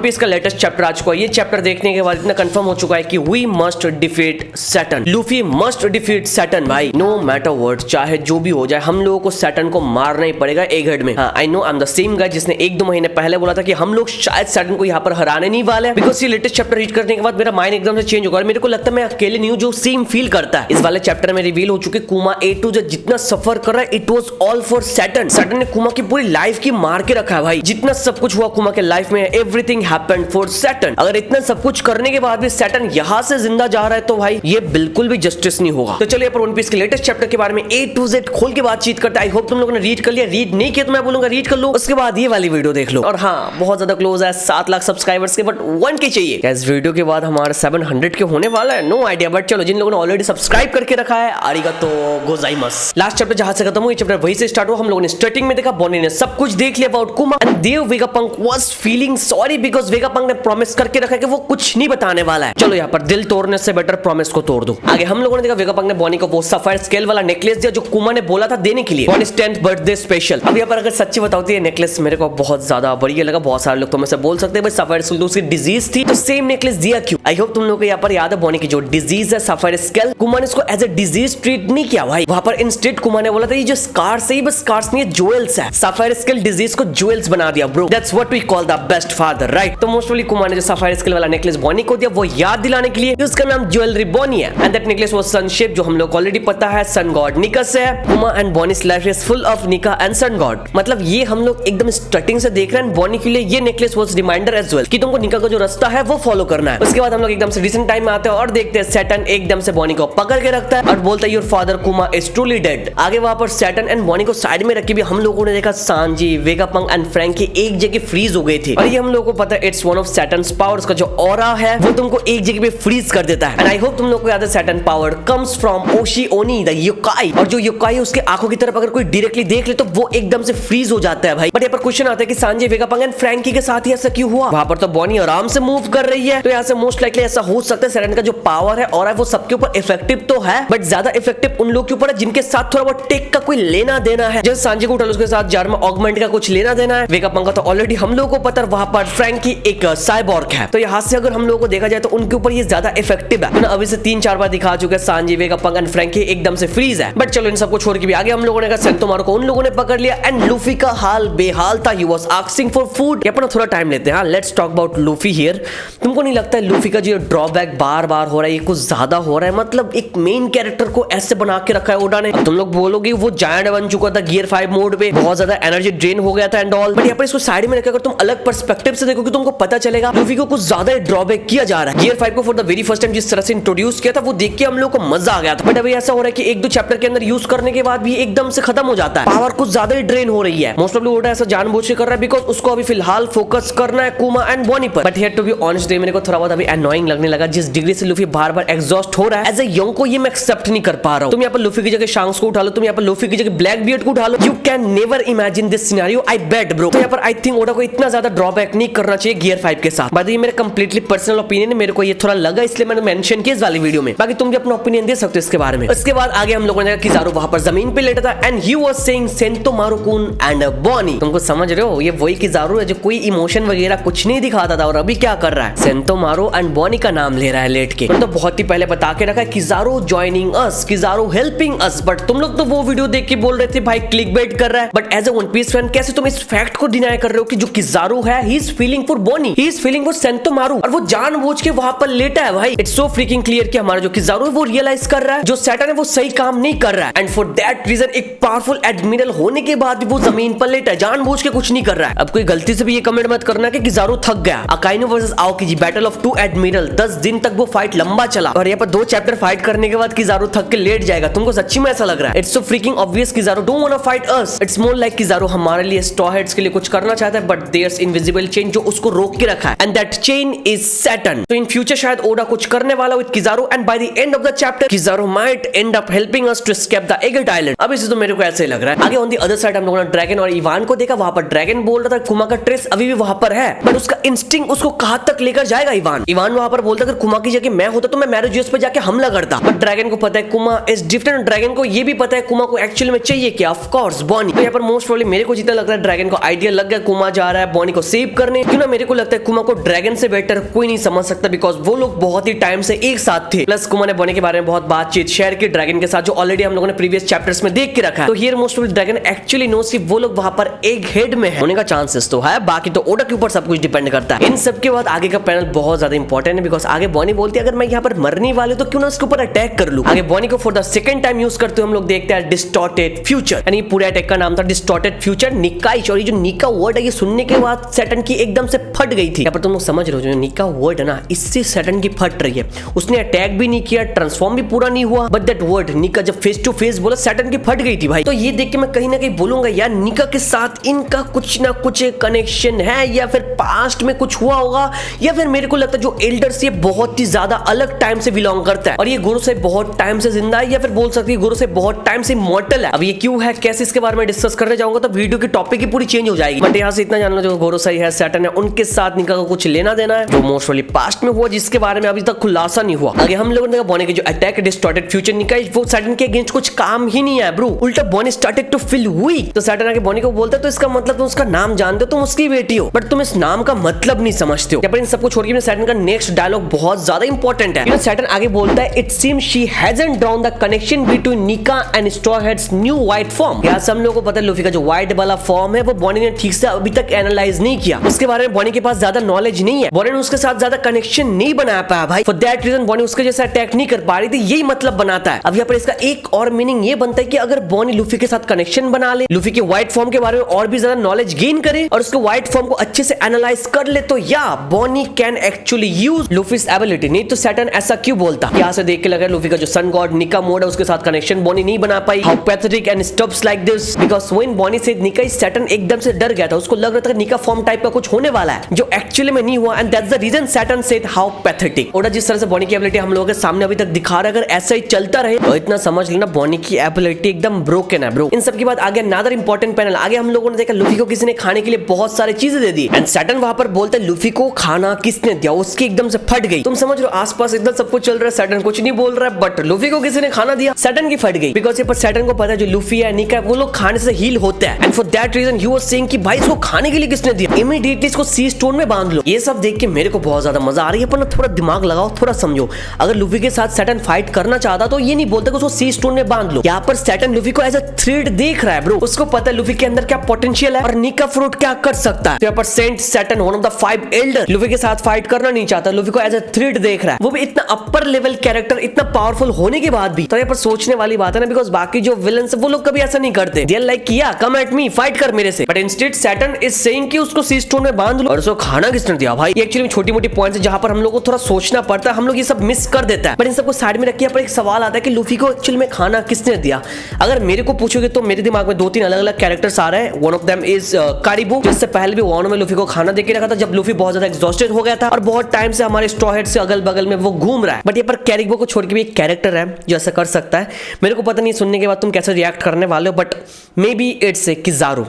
Piece का latest chapter आ चुका है। ये चैप्टर देखने के बाद इतना कंफर्म हो चुका है कि we must defeat Saturn. Luffy must defeat Saturn भाई, नो मैटर व्हाट, चाहे जो भी हो जाए हम लोगों को सैटर्न को मारना ही पड़ेगा एक हेड में। हाँ I know I am the same guy जिसने 1-2 महीने पहले बोला था कि हम लोग शायद सैटर्न को यहाँ पर हराने नहीं वाले, बिकॉज ये लेटेस्ट चैप्टर रीड करने के बाद मेरा माइंड एकदम से चेंज होगा। मेरे को लगता है मैं अकेले नहीं हूँ जो सेम फील करता है। इस वाले चैप्टर में रिवील हो चुके कुमा A to Z जितना सफर कर रहा है it was all for Saturn. Saturn ने कुमा की पूरी लाइफ की मार के रखा है भाई। जितना सब कुछ हुआ कुमा के लाइफ में, एवरीथिंग हैपेंड फॉर सैटर्न। अगर इतना सब कुछ करने के बाद भी सैटर्न यहाँ से जिंदा जा रहा है तो भाई ये बिल्कुल भी जस्टिस नहीं होगा। तो चलिए अपन वन पीस के लेटेस्ट चैप्टर के बारे में A to Z खोल के बातचीत करते हैं। आई होप तुम लोगों ने रीड कर लिया, रीड नहीं किया तो मैं बोलूंगा रीड कर लो, उसके बाद ये वाली वीडियो देख लो। और हाँ बहुत ज्यादा क्लोज है 7 लाख सब्सक्राइबर्स के, बट 1K चाहिए। इस वीडियो के बाद हमारा 700 के होने वाला है, नो आइडिया, बट चलो जिन लोगों ने ऑलरेडी सब्सक्राइब करके रखा है आरिगातो गोजाइमास। लास्ट चैप्टर जहां से खत्म हुआ चैप्टर वहीं से स्टार्ट हुआ। हम लोगों ने स्टार्टिंग में देखा बॉनी ने सब कुछ देख लिया अबाउट कुमा एंड देव Vegapunk was feeling sorry because Vegapunk ने प्रॉमिस करके रखा कि वो कुछ नहीं बताने वाला है। चलो यहाँ पर दिल तोड़ने से बेटर प्रॉमिस को तोड़ दो। आगे हम लोगों ने देखा वेगापंक ने बॉनी को वो सफायर स्केल वाला नेकलेस दिया जो कुमा ने बोला था देने के लिए, बॉनी's 10th बर्थडे स्पेशल। अब यहाँ पर अगर सच्ची बताती है नेकलेस मेरे को बहुत ज्यादा बढ़िया लगा। बहुत सारे लोग तो मुझसे बोल सकते हैं भाई सफायर स्केल उसकी डिजीज थी तो सेम नेकलेस दिया क्यों। आई होप तुम लोगों को यहाँ पर याद है बॉनी की जो डिजीज है सफायर स्केल, कुमा ने इसको एज ए डिजीज ट्रीट नहीं किया भाई। वहां पर इंस्टेड कुमा ने बोला था ये जो स्कार्स है ये बस स्कार्स नहीं है ज्वेल्स है। सफायर स्केल डिजीज को ज्वेल्स बना दिया bro, that's what we call the best father right. तो मोस्टली कुमा ने जो सफायर स्केल वाला नेकलेस बॉनी को दिया वो याद दिलाने के लिए उसका नाम ज्वेलरी बॉनी है and that necklace was sun shape जो हम लोग ऑलरेडी पता है सन गॉड निका से है। Kuma and Bonney's life is full of Nika and sun god, मतलब ये हम लोग एकदम स्टार्टिंग से देख रहे हैं। बॉनी के लिए ये necklace was reminder as well कि तुमको निका का जो रास्ता है वो फॉलो करना है। उसके बाद हम लोग एकदम से रिसेंट टाइम में आते हैं और देखते हैं सैटर्न एकदम से बॉनी को पकड़ के रखता है और बोलता है योर फादर कुमा इज ट्रूली डेड। आगे वहां पर सैटर्न एंड बॉनी को साइड में रखी भी हम लोगों ने देखा सांजी वेगापंक एंड फ्रैंकी एक जगह फ्रीज हो गए थे और ये हम लोगों को पता है it's one of Saturn's powers का जो ऑरा है वो तुमको एक जगह पे फ्रीज कर देता है। एंड आई होप तुम लोगों को याद है सैटर्न पावर कम्स फ्रॉम ओशी ओनी द योकाई, और जो योकाई उसके आंखों की तरफ अगर कोई डायरेक्टली देख ले तो वो एकदम से फ्रीज हो जाता है भाई। बट यहाँ पर क्वेश्चन आता है कि सांजी वेगापंक एंड फ्रैंकी के साथ ही ऐसा क्यों हुआ। वहां पर तो बॉनी आराम से मूव कर रही है तो यहाँ से मोस्ट लाइकली ऐसा हो सकता है सैटर्न का जो पावर है और वो सबके ऊपर इफेक्टिव तो है बट ज्यादा इफेक्टिव उन लोग के ऊपर है जिनके साथ थोड़ा बहुत टेक का कोई लेना देना है। जैसे सांजी को उठा लो उसके साथ जार में ऑगमेंट का कुछ लेना देना है। वेगापंक का तो ऑलरेडी हम लोगों को पता है, वहां पर फ्रैंकी एक साइबॉर्ग है तो यहाँ से अगर हम लोगों को देखा जाए तो उनके ऊपर ये ज्यादा इफेक्टिव है। अभी से 3-4 बार दिखा चुके हैं सांजी वेगापंक एंड फ्रैंकी एकदम से फ्रीज है। बट चलो इन सबको छोड़ के भी आगे हम लोगों ने कहा सेंटोमारो को उन लोगों ने पकड़ लिया एंड लूफी का हाल बेहाल था। He was asking for food. यहाँ पर थोड़ा टाइम लेते हैं, let's talk about Luffy here. तुमको नहीं लगता है लूफी का जो ड्रॉबैक बार बार हो रहा है ये कुछ ज्यादा हो रहा है। मतलब एक मेन कैरेक्टर को ऐसे बना के रखा है ओडा ने। तुम लोग बोलोगे वो जायंट बन चुका था गियर 5 मोड पे, बहुत ज्यादा एनर्जी ड्रेन हो गया था एंड ऑल, बट यहाँ पर इसको साइड में रखकर तुम अलग पर्सपेक्टिव से देखोगे तुमको पता चलेगा लूफी को कुछ ज्यादा ड्रॉबैक किया जा रहा है। गियर 5 को for the very first time जिस तरह से इंट्रोड्यूस किया था वो देख के हम लोग को मजा आ गया था। बट अभी ऐसा हो रहा है कि 1-2 चैप्टर के अंदर यूज करने के बाद भी एकदम से खत्म हो जाता है, पावर कुछ ज्यादा ही ड्रेन हो रही है। मोस्ट ऑफ ओडा ऐसा जानबूझ के कर रहा है बिकॉज उसको अभी फिलहाल फोकस करना है कुमा एंड बॉनी पर। But here to be honest मेरे को थोड़ा बहुत अभी एनोइंग लगने लगा जिस डिग्री से लूफी बार बार एग्जॉस्ट हो रहा है। एज ए यंग को ये मैं एक्सेप्ट नहीं कर पा रहा हूं। तुम यहाँ पर लूफी की जगह शांक्स को उठा लो, तुम यहाँ पर लूफी की जगह ब्लैक बियर्ड को उठा लो, you can never imagine this scenario I bet bro. तो यहाँ पर आई थिंक ओडा को इतना ज्यादा ड्रॉबैक नहीं करना चाहिए गियर 5 के साथ। ये मेरा कंप्लीटली पर्सनल ओपिनियन है, मेरे को ये थोड़ा लगा इसलिए मैंने मेंशन किया इस वाली वीडियो में। बाकी तुम भी अपना ओपिनियन दे सकते हो इसके बारे में। उसके बाद आगे हम लोगों ने देखा किजारू वहां पर जमीन पे लेटा था एंड ही वाज सेइंग सेंटोमारो कुन एंड बॉनी। तुमको समझ रहे हो ये वही किजारू है जो कोई इमोशन वगैरह कुछ नहीं दिखाता था और अभी क्या कर रहा है सेंटोमारो एंड बॉनी का नाम ले रहा है लेट के। तो बहुत ही पहले बता के रखा है Kizaru joining us, Kizaru helping us, but तुम लोग तो वो वीडियो देख के बोल रहे थे भाई क्लिकबेट कर रहा है। But as a One Piece fan कैसे तुम इस फैक्ट को डिनाई कर रहे हो कि जो किजारू है he is feeling for Bonney, he is feeling for Sentomaru और वो जानबूझ के वहां पर लेटा है भाई। इट्स सो फ्रीकिंग क्लियर कि हमारा जो किजारू है वो रियलाइज कर रहा है जो सैटर्न है वो सही काम नहीं कर रहा है एंड फॉर दैट रीजन एक पावरफुल एडमिरल होने के बाद भी वो जमीन पर लेटा है, जानबूझ के कुछ नहीं कर रहा है। अब कोई गलती से भी ये कमेंट मत करना कि किजारू थक गया। Akainu versus Aoki battle of 2 admiral 10 दिन तक वो फाइट लंबा चला और यहाँ पर 2 चैप्टर फाइट करने के बाद किजारू थक के लेट जाएगा। तुमको सच्ची में ऐसा लग रहा है? It's so freaking obvious Kizaru don't want to fight us. It's more like Kizaru हमारे लिए स्ट्रॉ हेड्स के लिए कुछ करना चाहता है but there is invisible chain जो उसको रोक के रखा है and that chain is Saturn. तो इन फ्यूचर शायद ओडा कुछ करने वाला with Kizaru and by the end of the chapter Kizaru might end up helping us to escape the egghead island. अब इसे तो मेरे को ऐसे ही लग रहा है। आगे ऑन द अदर साइड हम लोगों ने ड्रैगन और इवान को देखा। वहां पर ड्रैगन बोल रहा था कुमा का ट्रेस अभी भी वहां पर है बट उसका इंस्टिंक्ट उसको कहां तक लेकर जाएगा। इवान वहां पर बोलता अगर कुमा की जगह मैं होता तो मैं मैरिजियस पे जाके हमला करता, बट ड्रैगन को पता है कुमा इज डिफरेंट। ड्रैगन को ये भी पता है कुमा को एक्चुअली में चाहिए क्या, ऑफ कोर्स बॉनी। तो यहाँ पर मोस्ट प्रोबेबली मेरे को जितना लग रहा है ड्रैगन को आइडिया लग गया कुमा जा रहा है बॉनी को सेव करने, क्यों ना मेरे को लगता है कुमा को ड्रैगन से बेटर कोई नहीं समझ सकता, बिकॉज वो लोग बहुत ही टाइम से एक साथ थे। प्लस कुमा ने बॉनी के बारे में बहुत बातचीत शेयर की ड्रैगन के साथ, जो ऑलरेडी हम लोगों ने प्रीवियस चैप्टर्स में देख के रखा है। तो here most of Dragon actually knows कि वो लोग वहां पर एक हेड में होने का चांसेस तो है, बाकी तो ओडा के ऊपर सब कुछ डिपेंड करता है। इन सब के बाद आगे का पैनल बहुत ज्यादा इंपॉर्टेंट है, बिकॉज आगे बॉनी बोलती है अगर मैं यहाँ पर मरने वाले तो क्यों ना उसके ऊपर अटैक कर लूं। आगे बॉनी को for the second time use करते हुए हम लोग देखते हैं डिस्टॉर्टेड फ्यूचर, यानी पूरे अटैक का नाम था डिस्टॉर्टेड फ्यूचर निकाइश। और ये जो निका वर्ड है ये सुनने के बाद सैटर्न की एकदम से फट गई थी। यहाँ पर तुम लोग समझ रहे हो जो निका वर्ड है ना, इससे सैटर्न की फट रही है। उसने अटैक भी नहीं किया, ट्रांसफॉर्म भी पूरा नहीं हुआ, बट दैट वर्ड निका जब फेस टू फेस बोला सैटर्न की फट गई थी भाई। तो ये देख के मैं कहीं ना कहीं बोलूंगा यार निका के साथ इनका कुछ ना कुछ कनेक्शन है, या फिर पास्ट में कुछ हुआ होगा, या फिर मेरे को लगता है जो एल्डर्स ये बहुत ही ज्यादा अलग टाइम से बिलोंग करता है और ये गुरु से बहुत टाइम से जिंदा है, या फिर बोल सकती है गुरु से बहुत टाइम से इमॉर्टल है। अब ये क्यों है कैसे इसके बारे में डिस्कस करने जाऊंगा तो वीडियो की टॉपिक ही पूरी चेंज हो जाएगी। बट यहाँ से इतना जानना जो गुरु सही है सैटर्न है उनके साथ निका का कुछ लेना देना है, जो मोस्टली पास्ट में हुआ जिसके बारे में अभी तक खुलासा नहीं हुआ। आगे हम लोगों ने बॉनी के जो अटैक डिस्टॉर्टेड फ्यूचर निका वो सैटर्न के अगेंस्ट कुछ काम ही नहीं है ब्रो, उल्टा Bonney started to feel weak. तो सैटर्न आगे बॉनी को बोलता है तो इसका मतलब तुम उसका नाम जानते हो, तुम उसकी बेटी हो, बट तुम इस नाम का मतलब नहीं समझते हो। इन सबको छोड़ के सैटर्न का नेक्स्ट डायलॉग बहुत ज्यादा इंपॉर्टेंट है। सैटर्न आगे बोलता है it seems she hasn't drawn the connection between Nika and straw hats new white form. यहाँ सब लोगों को पता है लूफी का जो व्हाइट वाला फॉर्म है वो बॉनी ने ठीक से अभी तक एनालाइज नहीं किया, उसके बारे में बॉनी के पास ज्यादा नॉलेज नहीं है, बॉनी ने उसके साथ ज्यादा कनेक्शन नहीं बना पाया भाई। फॉर दैट रीजन बॉनी उसके जैसा अटैक नहीं कर पा रही थी, यही मतलब बनाता है। अब यहाँ पर इसका एक और मीनिंग ये बनता है कि अगर बॉनी लूफी के साथ कनेक्शन बना ले, लूफी के व्हाइट फॉर्म के बारे में और भी ज्यादा नॉलेज गेन करे और उसके व्हाइट फॉर्म को अच्छे से एनालाइज कर ले, तो या Bonney can actually use Luffy's ability. नहीं तो सैटर्न ऐसा क्यों बोलता? यहाँ से देख के लगा लूफी का जो सन गॉड निका मोड है उसके साथ कनेक्शन बॉनी नहीं बना पाई। How pathetic and stuffs like this, because when Bonney से निका सैटर्न एकदम से डर गया था, उसको लग रहा था निका फॉर्म टाइप का कुछ होने वाला है जो एक्चुअली में नहीं हुआ, and that's the reason Saturn said how pathetic. Oda जिस तरह से बॉनी की एबिलिटी हम लोगों के सामने अभी तक दिखा रहा है, अगर ऐसा ही चलता रहे तो इतना समझ लेना बॉनी की एबिलिटी एकदम ब्रोकन है ब्रो। इन सब के बाद आगे अनदर इंपॉर्टेंट पैनल आगे हम लोगों ने देखा लूफी को किसी ने खाने के लिए बहुत सारी चीजें दे दी, एंड सैटर्न वहां पर बोलता है लूफी को खाना किसने दिया, उसकी एकदम से फट गई। तुम समझ रहे हो आसपास इतना सब कुछ चल रहा है, सैटर्न कुछ नहीं बोल रहा है, बट लूफी को किसी ने खाना दिया, सैटर्न की फट गई। बिकॉज ये पर सैटर्न को पता है जो लूफी है निका वो लोग खाने से हील होते हैं, and for that reason he was saying कि भाई इसको खाने के लिए किसने दिया, इमीडिएटली इसको सी स्टोन में बांध लो। ये सब देख के मेरे को बहुत ज्यादा मजा आ रही है, पर थोड़ा दिमाग लगाओ, थोड़ा समझो। अगर लूफी के साथ सैटर्न फाइट करना चाहता तो ये नहीं बोलता कि उसको सी स्टोन में बांध लो। यहाँ पर सैटर्न लूफी को एज अ थ्रेड देख रहा है ब्रो, उसको पता है लूफी के अंदर क्या पोटेंशियल है और निका फ्रूट क्या कर सकता है। यहाँ पर Saint Saturn one of the 5 elder Luffy के साथ फाइट करना नहीं चाहता, लूफी को एज अ थ्रेड देख रहा है, वो भी इतना अपर लेवल कैरेक्टर इतना पावरफुल होने के बाद भी। तो यहाँ पर सोचने वाली बात है ना, बिकॉज बाकी जो विलन्स वो लोग कभी ऐसा नहीं करते, दे आर लाइक किया कम एट मी फाइट कर मेरे से, but instead Saturn is saying कि उसको सी स्टोन में बांध लो और उसको खाना किसने दिया भाई। ये एक्चुअली छोटी मोटी पॉइंट्स है जहां पर हम लोग को थोड़ा सोचना पड़ता है, हम लोग ये सब मिस कर देता है, बट इन सबको साइड में रखिए। पर एक सवाल आता है कि लूफी को एक्चुअली में खाना किसने दिया। अगर मेरे को पूछोगे तो मेरे दिमाग में 2-3 अलग अलग कैरेक्टर्स आ रहे हैं। वन ऑफ देम इज कारिबो, जिससे पहले भी वानो में लूफी को खाना देके रखा था जब लूफी बहुत ज्यादा एग्जॉस्टेड हो गया था और बहुत टाइम से हमारे स्ट्रॉ हेड से अगल बगल में वो घूम रहा है। बट ये पर कैरिबो को छोड़ के भी एक कैरेक्टर है जो ऐसा कर सकता है। मेरे को पता नहीं सुनने के बाद तुम कैसे रिएक्ट करने वाले हो, but maybe it's a Kizaru,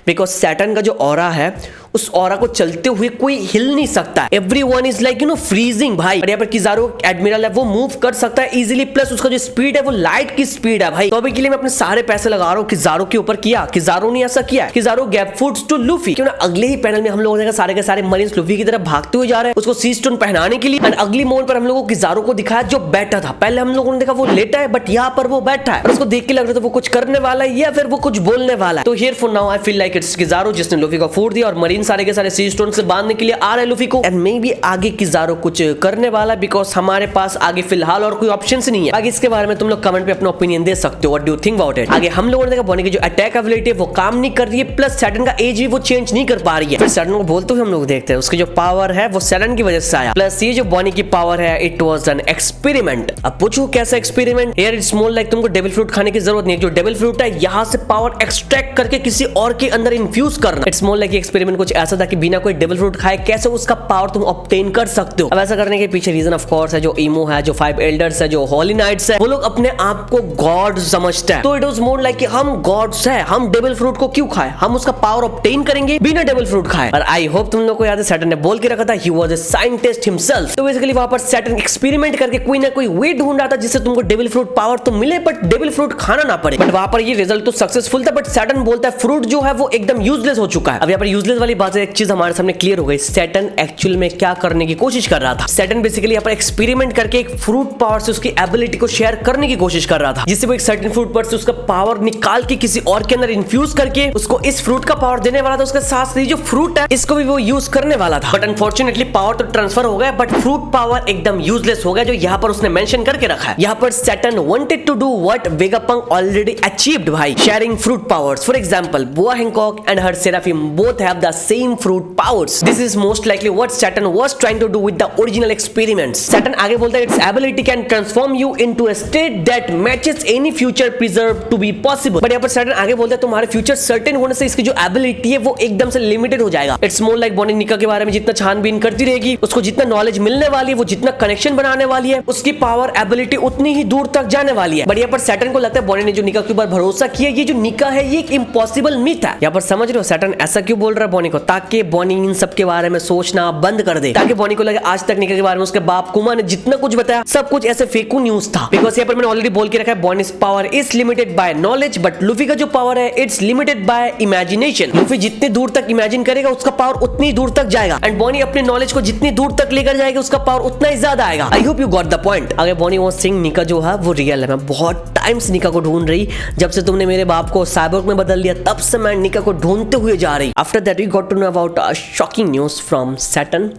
because Saturn का जो ऑरा है उस ऑरा को चलते हुए कोई हिल नहीं सकता, एवरीवन इज लाइक फ्रीजिंग भाई। और यहाँ पर किजारू एडमिरल है, वो मूव कर सकता है इजीली, प्लस उसका जो स्पीड है वो लाइट की स्पीड है भाई। तो अभी के लिए मैं अपने सारे पैसे लगा रहा हूँ किजारू के ऊपर। किया किजारू ने ऐसा किया, Kizaru gap foods to Luffy. क्यों ना अगले ही पैनल में हम लोगों ने सारे के सारे मरीन्स लूफी की तरफ भागते हुए जा रहे हैं उसको सी स्टोन पहनाने के लिए, एंड अगली मोड पर हम लोगों को किजारू को दिखाया जो बैठा था। पहले हम लोगों ने देखा वो लेटा है, बट यहाँ पर वो बैठा है और उसको देख के लग रहा था वो कुछ करने वाला है या फिर वो कुछ बोलने वाला है। तो here for now I feel like it's Kizaru जिसने लूफी को फूड दिया और मरीन सारे के सारे सी स्टोन से बांधने के लिए आ रहे लूफी को, एंड मे बी आगे किजारू कुछ करने वाला, बिकॉज हमारे पास आगे फिलहाल और कोई ऑप्शंस नहीं है। आगे इसके बारे में तुम लोग कमेंट पे अपना ओपिनियन दे सकते हो, what do you think about it. आगे हम लोगों ने देखा बॉनी की जो अटैक एबिलिटी है वो काम नहीं कर रही है, प्लस सैटर्न का एज भी वो चेंज नहीं कर पा रही है। फिर सैटर्न को बोलते हुए हम लोग देखते हैं उसकी जो पावर है वो सैटर्न की वजह से आया, प्लस ये जो बॉनी की पावर है इट वाज एन एक्सपेरिमेंट। अब पूछो कैसा experiment? Here it's more like तुमको डेविल फ्रूट खाने की जरूरत नहीं है, जो डेविल फ्रूट है यहाँ से पावर एक्सट्रैक्ट करके किसी और के अंदर इन्फ्यूज करना। इट्स मोर लाइक एक्सपेरिमेंट कुछ ऐसा था कि बिना कोई डेविल फ्रूट खाए कैसे उसका पावर तुम ऑब्टेन कर सकते हो। अब ऐसा करने के पीछे रीजन ऑफ कोर्स है जो ईमो है, जो 5 एल्डर्स है, जो होली नाइट्स है, वो लोग अपने आप को गॉड समझते हैं। तो इट वाज मोर लाइक कि हम गॉड्स हैं, हम डेविल फ्रूट को क्यों खाए, हम उसका पावर ऑब्टेन करेंगे बिना डेविल फ्रूट खाए। और आई होप तुम लोग को याद है सैटर्न ने बोल के रखा था he was a scientist himself. तो बेसिकली वहां पर सैटर्न एक्सपेरिमेंट करके कोई ना कोई वे ढूंढ रहा था जिससे तुमको डेविल फ्रूट पावर तो मिले बट डेविल फ्रूट खाना ना पड़े। बट वहां पर ये रिजल्ट तो सक्सेसफुल था, बट सैटर्न बोलता है फ्रूट जो है वो एकदम यूजलेस हो चुका है। अब यहाँ पर यूजलेस वाली बात है, एक चीज हमारे सामने क्लियर हो गई सैटर्न एक्चुअल में क्या करने की कोशिश कर रहा था। सैटर्न बेसिकली यहाँ पर एक्सपेरिमेंट करके एक फ्रूट पावर से उसकी एबिलिटी को शेयर करने की कोशिश कर रहा था, जिससे वो एक सर्टेन फ्रूट पर से उसका पावर निकाल के किसी और के अंदर इन्फ्यूज करके उसको इस फ्रूट का पावर देने वाला था। उसके साथ जो फ्रूट है इसको भी वो यूज करने वाला था, बट अनफॉर्चुनेटली पावर तो ट्रांसफर हो गया, बट फ्रूट पावर एकदम यूजलेस हो गया, जो यहाँ पर उसने मेंशन करके रखा है। यहाँ पर Saturn wanted to do what Vegapunk already achieved भाई, sharing fruit powers. For example Boa Hancock and her Seraphim both have the same fruit powers. This is most likely what Saturn was trying to do with the original experiments. Saturn आगे बोलता है it's ability can transform you into a state that matches any future preserve to be possible. But यहाँ पर Saturn आगे बोलता है तुम्हारे future certain होने से इसकी जो एबिलिटी है वो एकदम से लिमिटेड हो जाएगा। इट्स मोर लाइक बॉनी निका के बारे में जितना छानबीन करती रहेगी, उसको जितना नॉलेज मिलने वाली है, वो जितना कनेक्शन बनाने वाली है, उसकी पावर एबिलिटी उतनी ही दूर तक जाने वाली है। बट यहाँ पर सैटर्न को लगता है बॉनी ने जो निका के ऊपर भरोसा किया, ये जो निका है ये एक इम्पॉसिबल मिथ है। यहाँ पर समझ रहे हो सैटर्न ऐसा क्यों बोल रहा है बॉनी को, ताकि बॉनी इन सब के बारे में सोचना बंद कर दे, ताकि बॉनी को लगे आज तक निका के बारे में उसके बाप कुमा ने जितना कुछ बताया सब कुछ ऐसे फेकू न्यूज था। बिकॉज यहाँ पर मैंने ऑलरेडी बोल के रखा है Bonney's power is limited by knowledge, but Luffy का जो पावर है it's limited by imagination. Luffy जितनी दूर तक इमेजिन करेगा उसका पावर उतनी दूर तक जाएगा, एंड बॉनी अपने नॉलेज को जितनी दूर तक लेकर जाएगा उसका पावर उतना ही ज्यादा आएगा। I hope you got the point. अगर बॉनी वो सिंह निका जो है वो रियल है। मैं बहुत टाइम से निका को ढूंढ रही, जब से तुमने मेरे बाप को साइबोर्ग में बदल दिया तब से मैं निका को ढूंढते हुए जा रही। After that we got to know about a shocking news from Saturn.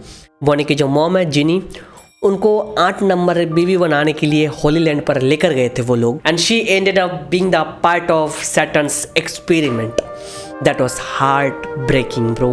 Bonney की जो मॉम है जिनी, उनको 8 नंबर बीवी बनाने के लिए होली लैंड पर लेकर गए थे वो लोग, and she ended up being the part of Saturn's experiment. That was heart breaking bro,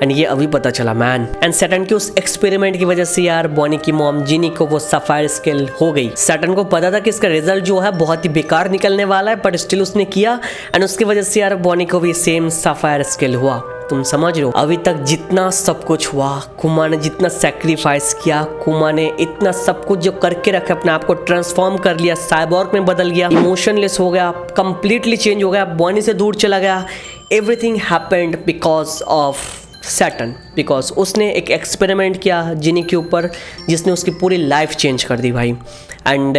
and ये अभी पता चला मैन। एंड सैटर्न के उस एक्सपेरिमेंट की वजह से यार बॉनी की मॉम जिनी को वो सफायर स्केल हो गई। सैटर्न को पता था कि इसका रिजल्ट जो है बहुत ही बेकार निकलने वाला है, बट स्टिल उसने किया, एंड उसकी वजह से यार बॉनी को भी सेम सफायर स्केल हुआ। तुम समझ रहे हो अभी तक जितना सब कुछ हुआ, कुमा ने जितना सैक्रिफाइस किया, कुमा ने इतना सब कुछ जो करके रखा, अपने आप को ट्रांसफॉर्म कर लिया, साइबोर्ग में बदल गया, इमोशनलेस हो गया, कंप्लीटली चेंज हो गया, बॉनी से दूर चला गया। Everything happened because of Saturn, because उसने एक एक्सपेरिमेंट किया जिनी के ऊपर जिसने उसकी पूरी लाइफ चेंज कर दी भाई। एंड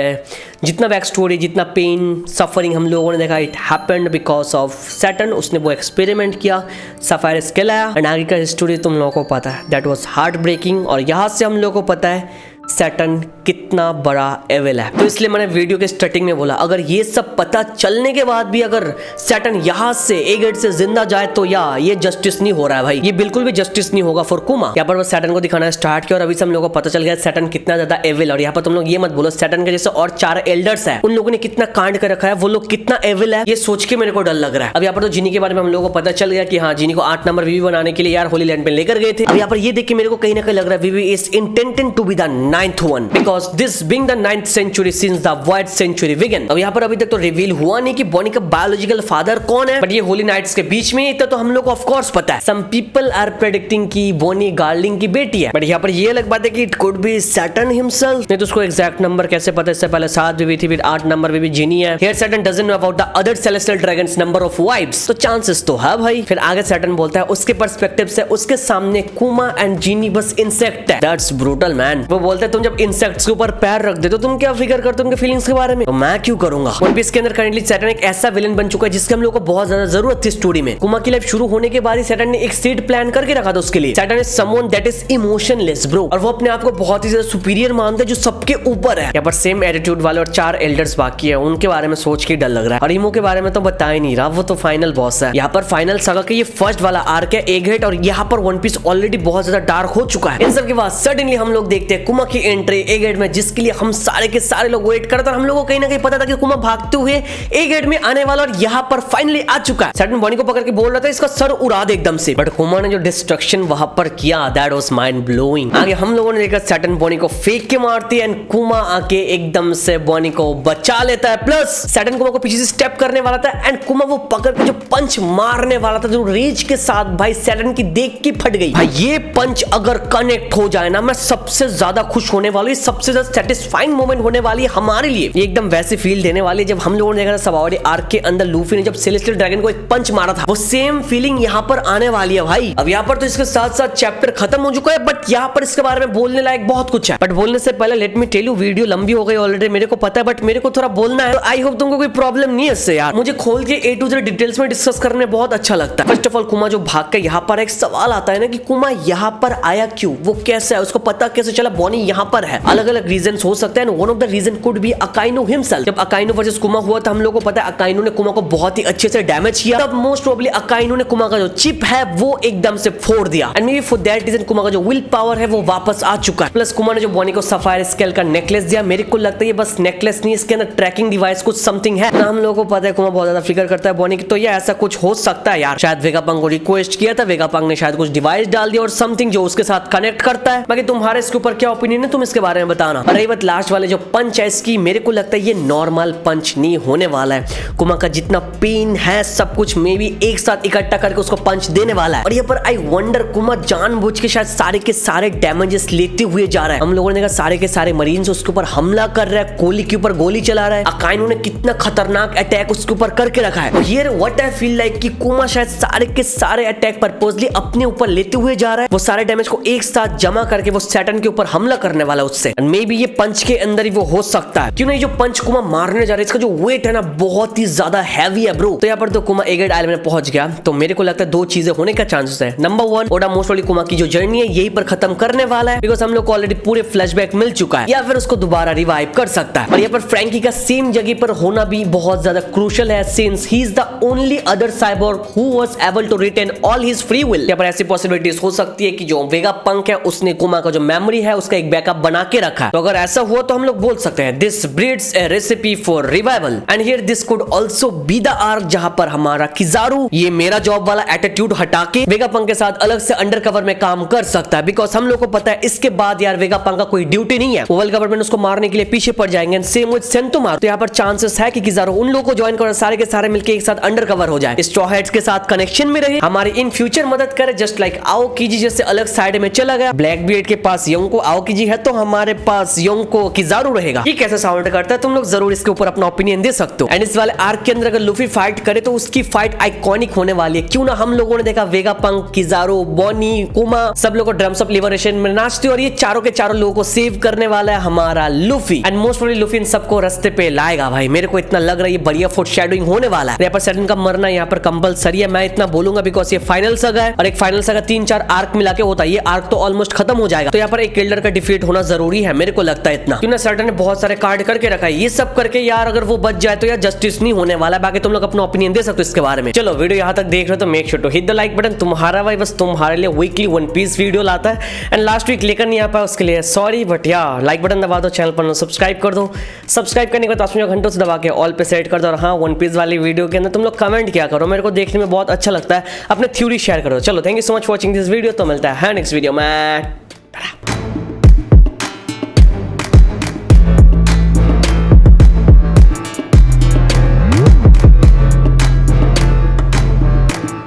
जितना बैक स्टोरी, जितना पेन सफरिंग हम लोगों ने देखा, it happened because of Saturn. उसने वो एक्सपेरिमेंट किया, सफायर स्केल आया, एंड आगे का स्टोरी तुम लोगों को पता है, दैट वाज हार्ट ब्रेकिंग। और यहाँ से हम लोगों को पता है सैटर्न कितना बड़ा एविल है। तो इसलिए मैंने वीडियो के स्टार्टिंग में बोला अगर ये सब पता चलने के बाद भी अगर सैटर्न यहाँ से ए गेट से जिंदा जाए तो या ये जस्टिस नहीं हो रहा है भाई, ये बिल्कुल भी जस्टिस नहीं होगा फॉर कुमा। यहाँ पर बस सैटर्न को दिखाना स्टार्ट किया, और अभी से हम लोगों को पता चल गया सैटर्न कितना ज्यादा एविल। और यहाँ पर तुम लोग ये मत बोलो सैटर्न के जैसे और 4 एल्डर्स है उन लोगों ने कितना कांड कर रखा है, वो लोग कितना एविल है, ये सोच के मेरे को डर लग रहा है। अब यहाँ पर तो जिनी के बारे में हम लोगों को पता चल गया कि हाँ जिनी को 8 नंबर बीवी बनाने के लिए यार होली लैंड पे लेकर गए थे। अब यहाँ पर ये देख के मेरे को कहीं ना कहीं लग रहा है बीवी is intended to be the 9th one, because this being the 9th century since the void century began। अब यहाँ पर अभी तक तो रिवील हुआ नहीं कि बॉनी का बायोलॉजिकल फादर कौन है, बट ये होली नाइट्स के बीच में इतना तो हम लोग को ऑफ कोर्स पता है। सम पीपल आर प्रेडिक्टिंग कि बॉनी गार्लिंग की बेटी है, बट यहाँ पर ये अलग बात है कि it could be Saturn himself. नहीं तो उसको एग्जैक्ट नंबर कैसे पता, इससे पहले 7 बीवी थी, फिर 8 नंबर बीवी जिनी है। Here Saturn doesn't know about the other celestial dragons number of wifes, तो चांसेस तो है भाई। फिर आगे सैटर्न बोलता है उसके पर्सपेक्टिव से उसके सामने कुमा एंड जिनी बस इंसेक्ट है। That's brutal man. वो बोलते हैं तुम जब इंसेक्ट्स के ऊपर पैर रख दे तो तुम क्या फिकर करते हो उनके फीलिंग्स के बारे में, तो मैं क्यों करूंगा। वन पीस के अंदर करंटली सैटर्न एक ऐसा विलन बन चुका है जिसके हम लोग को बहुत ज्यादा जरूरत थी स्टोरी में। कुमा की लाइफ शुरू होने के बाद ही सैटर्न ने एक सीड प्लान करके रखा था उसके लिए। Saturn is someone that is emotionless bro, और वो अपने आप को बहुत ही ज्यादा सुपीरियर मानता है जो सबके ऊपर है। यहाँ पर सेम एटीट्यूड वाले और 4 एल्डर्स बाकी है, उनके बारे में सोच के डर लग रहा है। और इमो के बारे में तो बता ही नहीं रहा, वो तो फाइनल बॉस है। यहाँ पर फाइनल सागा के ये फर्स्ट वाला आर्क है एगेट, और यहाँ पर वन पीस ऑलरेडी बहुत ज्यादा डार्क हो चुका है। इन सब के बाद सडनली हम लोग देखते हैं कुमा की एंट्री एगेट में, जिसके लिए हम सारे के सारे लोग वेट करते हैं। हम लोगों को कहीं ना कहीं पता था कि कुमा भागते हुए ए गेट में आने वाला, और यहाँ पर फाइनली आ चुका है। सैटर्न बॉनी को पकड़ के बोल रहा था इसका सर उड़ा दे एकदम से, बट कुमा ने जो डिस्ट्रक्शन वहां पर किया दैट वाज माइंड ब्लोइंग। आगे हम लोगों ने देखा सैटर्न बॉनी को फेंक के मारती है, एंड कुमा आके एकदम से बॉनी को बचा लेता है। प्लस सैटर्न कुमा को पीछे से स्टेप करने वाला था, एंड कुमा वो पकड़ के जो पंच मारने वाला था जो रेज के साथ भाई सैटर्न की देख के फट गई। भाई ये पंच अगर कनेक्ट हो जाए ना, मैं सबसे ज्यादा खुश होने वाला हूं। सबसे ज्यादा सेटिस्फाइंग मोमेंट होने वाली है हमारे लिए। ये एकदम वैसे फील देने वाली है जब हम लोगों ने देखा था सवारी आर्क के अंदर लूफी ने जब सेलेस्टियल ड्रैगन को एक पंच मारा था, वो सेम फीलिंग यहाँ पर आने वाली है भाई। अब यहाँ पर तो इसके साथ साथ चैप्टर खत्म हो चुका है, बट यहाँ पर इसके बारे में बोलने लायक बहुत कुछ है। बट बोलने से पहले let me tell you, video लंबी हो गई ऑलरेडी, मेरे को पता है, बट मेरे को थोड़ा बोलना है। आई होप तुमको कोई प्रॉब्लम नहीं है इससे यार। मुझे खोल के A to Z डिटेल्स में डिस्कस करने में बहुत अच्छा लगता है। फर्स्ट ऑफ ऑल कुमा जो भाग के यहाँ पर एक सवाल आता है ना कि कुमा यहाँ पर आया क्यों, वो कैसे है, उसको पता कैसे चला बॉनी यहाँ पर है। अलग अलग रीजन हो सकते हैं। One of the reason could be Akainu himself. जब अकाइनो वर्सेस कुमा हुआ था हम लोगों को पता है अकाइनो ने कुमा को बहुत ही अच्छे से डैमेज किया, तब मोस्ट प्रोबेबली अकाइनो ने कुमा का जो चिप है वो एकदम से फोड़ दिया। And maybe for that reason Kuma का जो विल पावर है वो वापस आ चुका है। प्लस कुमा ने जो बॉनी को सफायर स्केल का नेकलेस दिया, मेरे को लगता है ये बस नेकलेस नहीं, इसके अंदर ट्रैकिंग डिवाइस कुछ समथिंग है ना। हम लोगों को पता है कुमा बहुत ज्यादा फिकर करता है बॉनी की, तो ये ऐसा कुछ हो सकता है यार। शायद वेगापंक को रिक्वेस्ट किया था, वेगापंक ने शायद कुछ डिवाइस डाल दिया और समथिंग जो उसके साथ कनेक्ट करता है। बाकी तुम्हारे इसके ऊपर क्या ओपिनियन है, तुम इसके बारे में बताना। और रही बात लास्ट वाले जो पंच है इसकी, मेरे को लगता है ये नॉर्मल पंच नहीं होने वाला है। कुमा का जितना पेन है सब कुछ मे बी एक साथ इकट्ठा करके उसको पंच देने वाला है। और यहाँ पर आई वंडर कुमा जानबूझ के शायद सारे के सारे डैमेजेस लेते हुए जा रहा है। हम लोगों ने देखा सारे के सारे मरीन्स उसके ऊपर हमला कर रहा है, गोली के ऊपर गोली चला रहा है। अकाइनो ने कितना खतरनाक अटैक उसके ऊपर करके रखा है। Here what I feel like कि कुमा शायद सारे के सारे अटैक पर्पसली अपने ऊपर लेते हुए जा रहा है। वो सारे डैमेज को एक साथ जमा करके वो सैटर्न के ऊपर हमला करने वाला उससे। एंड मे बी ये पंच के अंदर ही वो हो सकता है। क्यों नहीं, जो पंच कुमा मारने जा रहा है इसका जो वेट है ना बहुत ही ज्यादा हैवी है ब्रो। तो यहाँ पर तो कुमा एगेट आइलैंड में पहुंच गया, तो मेरे को लगता है दो चीजें होने का चांसेस है। Number one, Oda most probably Kuma की जो जर्नी है यही पर खत्म करने वाला है, बिकॉज हम लोग को ऑलरेडी पूरे फ्लैशबैक मिल चुका है, या फिर उसको दोबारा रिवाइव कर सकता है। और यहाँ पर फ्रैंकी का सेम जगह पर होना भी बहुत ज्यादा क्रूशियल है, since he is the only other cyborg who was able to retain all his free will. यहाँ पर ऐसी पॉसिबिलिटीज हो सकती है कि जो वेगापंक है उसने कुमा का जो मेमोरी है उसका एक बैकअप बना के रखा है। तो अगर ऐसा हुआ तो हम लोग बोल सकते हैं this breeds A recipe for revival. And here this could also be the arc जहां पर हमारा किजारू ये मेरा जॉब वाला एटीट्यूड हटा के वेगापंक के साथ अलग से अंडरकवर में काम कर सकता है। बिकॉज हम लोग को पता है इसके बाद यार वेगापंक का कोई ड्यूटी नहीं है, वर्ल्ड गवर्नमेंट उसको मारने के लिए पीछे पड़ जाएंगे। Same with Sentomaru. तो यहाँ पर चांसेस है कि किजारू उन लोगों को ज्वाइन कर सारे के सारे मिलकर एक साथ अंडरकवर हो जाए, स्ट्रॉ हेड्स के साथ कनेक्शन में रहे, हमारी इन फ्यूचर मदद करे, जस्ट लाइक आओकीजी जैसे अलग साइड में चला गया। ब्लैक बीयर्ड के पास योंको आओकीजी है तो हमारे पास योंको किजारू रहेगा। ये कैसे साउंड करता है तुम लोग जरूर इसके ऊपर अपना ओपिनियन दे सकते हो। एंड इस वाले आर्क के अंदर अगर लूफी फाइट करे तो उसकी फाइट आइकॉनिक होने वाली है। क्यों ना, हम लोगों ने देखा वेगापंक, किजारू, बॉनी, कुमा सब लोग को ड्रम्स ऑफ लिबरेशन में नाचते, और ये चारों के चारों लोगों को सेव करने वाला है हमारा Luffy. And most probably Luffy इन सबको रास्ते पे लाएगा भाई, मेरे को इतना लग रहा है ये बढ़िया फुट शैडोइंग होने वाला है। यहाँ पर सैटर्न का मरना यहाँ पर कंपलसरी है, मैं इतना बोलूंगा बिकॉज ये फाइनल सगा है, और एक फाइनल सगा 3-4 आर्क मिला के होता है, ये आर्क तो ऑलमोस्ट खत्म हो जाएगा। तो यहाँ पर एक किल्डर का डिफीट होना जरूरी है, मेरे को लगता है इतना। क्यों ना, सैटर्न ने बहुत सारे कार्ड करके रखा है, ये सब करके यार अगर वो बच जाए तो यार जस्टिस नहीं होने वाला। बाकी तुम लोग अपना ओपिनियन दे सकते हो इसके बारे में। चलो वीडियो यहाँ तक देख रहे हो तो make sure to hit the like button. तुम्हारा भाई बस तुम्हारे लिए वीकली वन पीस वीडियो लाता है, एंड लास्ट वीक लेकर नहीं आ पाया उसके लिए सॉरी, बट यार लाइक बटन दबा दो, चैनल पर सब्सक्राइब कर दो। सब्सक्राइब करने के बाद 5 घंटों से दबा के ऑल पे सेट कर दो। और हाँ, वन पीस वाली वीडियो के अंदर तुम लोग कमेंट किया करो, मेरे को देखने में बहुत अच्छा लगता है, अपने थ्योरी शेयर करो। चलो thank you so much for watching this video, तो मिलता है नेक्स्ट वीडियो में।